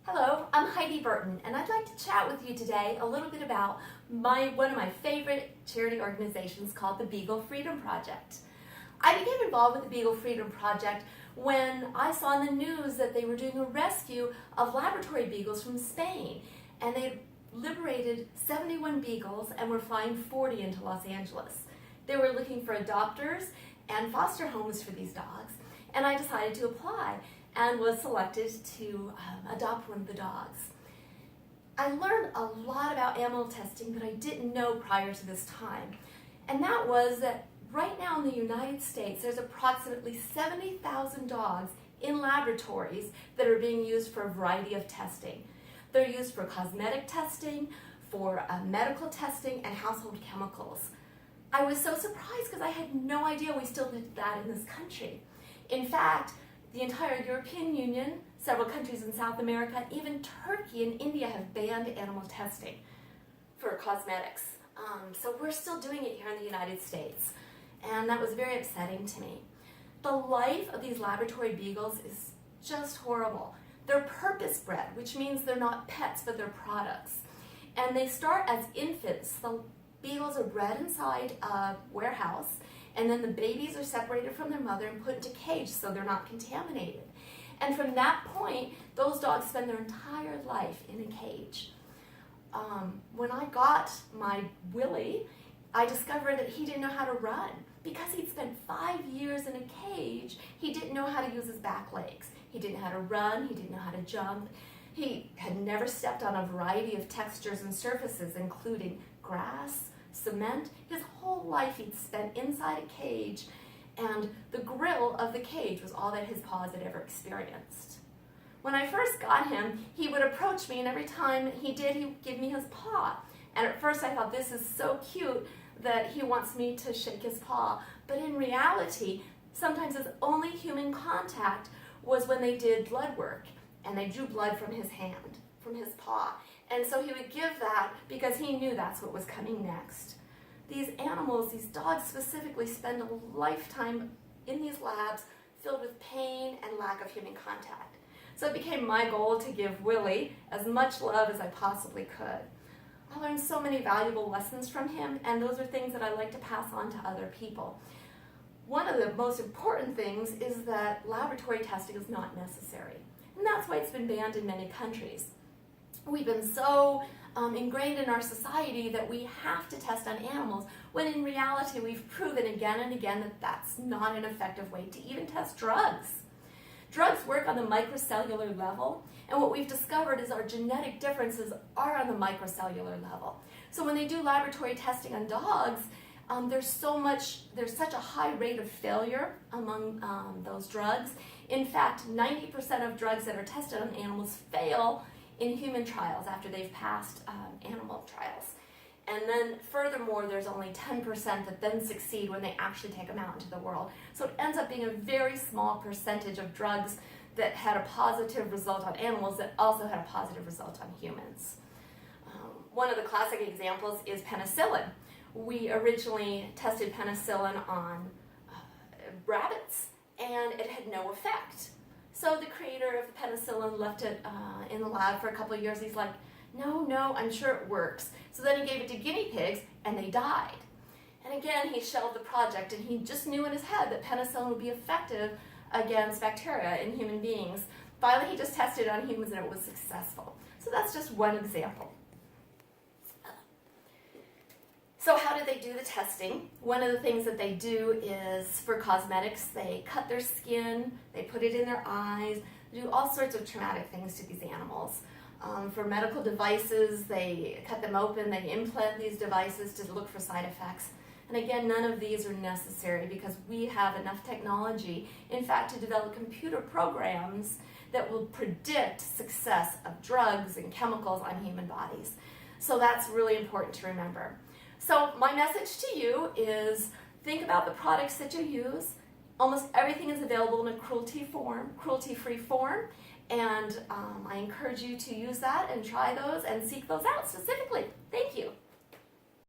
Hello, I'm Heidi Burton, and I'd like to chat with you today a little bit about one of my favorite charity organizations called the Beagle Freedom Project. I became involved with the Beagle Freedom Project when I saw in the news that they were doing a rescue of laboratory beagles from Spain, and they liberated 71 beagles and were flying 40 into Los Angeles. They were looking for adopters and foster homes for these dogs, and I decided to apply and was selected to adopt one of the dogs. I learned a lot about animal testing that I didn't know prior to this time, and that was that right now in the United States there's approximately 70,000 dogs in laboratories that are being used for a variety of testing. They're used for cosmetic testing, for medical testing, and household chemicals. I was so surprised because I had no idea we still did that in this country. In fact, the entire European Union, several countries in South America, even Turkey and India have banned animal testing for cosmetics. So we're still doing it here in the United States, and that was very upsetting to me. The life of these laboratory beagles is just horrible. They're purpose-bred, which means they're not pets, but they're products. And they start as infants. The beagles are bred inside a warehouse, and then the babies are separated from their mother and put into a cage so they're not contaminated. And from that point, those dogs spend their entire life in a cage. When I got my Willie, I discovered that he didn't know how to run. Because he'd spent 5 years in a cage, he didn't know how to use his back legs. He didn't know how to run, he didn't know how to jump. He had never stepped on a variety of textures and surfaces, including grass, cement. His whole life he'd spent inside a cage, and the grill of the cage was all that his paws had ever experienced. When I first got him, he would approach me, and every time he did, he would give me his paw. And at first I thought, this is so cute that he wants me to shake his paw. But in reality, sometimes his only human contact was when they did blood work, and they drew blood from his hand, from his paw. And so he would give that because he knew that's what was coming next. These animals, these dogs specifically, spend a lifetime in these labs filled with pain and lack of human contact. So it became my goal to give Willie as much love as I possibly could. I learned so many valuable lessons from him, and those are things that I like to pass on to other people. One of the most important things is that laboratory testing is not necessary, and that's why it's been banned in many countries. We've been so ingrained in our society that we have to test on animals, when in reality we've proven again and again that that's not an effective way to even test drugs. Drugs work on the microcellular level, and what we've discovered is our genetic differences are on the microcellular level. So when they do laboratory testing on dogs, there's such a high rate of failure among those drugs. In fact, 90% of drugs that are tested on animals fail in human trials after they've passed animal trials. And then furthermore, there's only 10% that then succeed when they actually take them out into the world. So it ends up being a very small percentage of drugs that had a positive result on animals that also had a positive result on humans. One of the classic examples is penicillin. We originally tested penicillin on rabbits, and it had no effect. So the creator of the penicillin left it in the lab for a couple of years. He's like, no, I'm sure it works. So then he gave it to guinea pigs, and they died. And again, he shelved the project, and he just knew in his head that penicillin would be effective against bacteria in human beings. Finally, he just tested it on humans, and it was successful. So that's just one example. So how do they do the testing? One of the things that they do is, for cosmetics, they cut their skin, they put it in their eyes, they do all sorts of traumatic things to these animals. For medical devices, they cut them open, they implant these devices to look for side effects. And again, none of these are necessary because we have enough technology, in fact, to develop computer programs that will predict success of drugs and chemicals on human bodies. So that's really important to remember. So my message to you is, think about the products that you use. Almost everything is available in a cruelty-free form, and I encourage you to use that and try those and seek those out specifically. Thank you.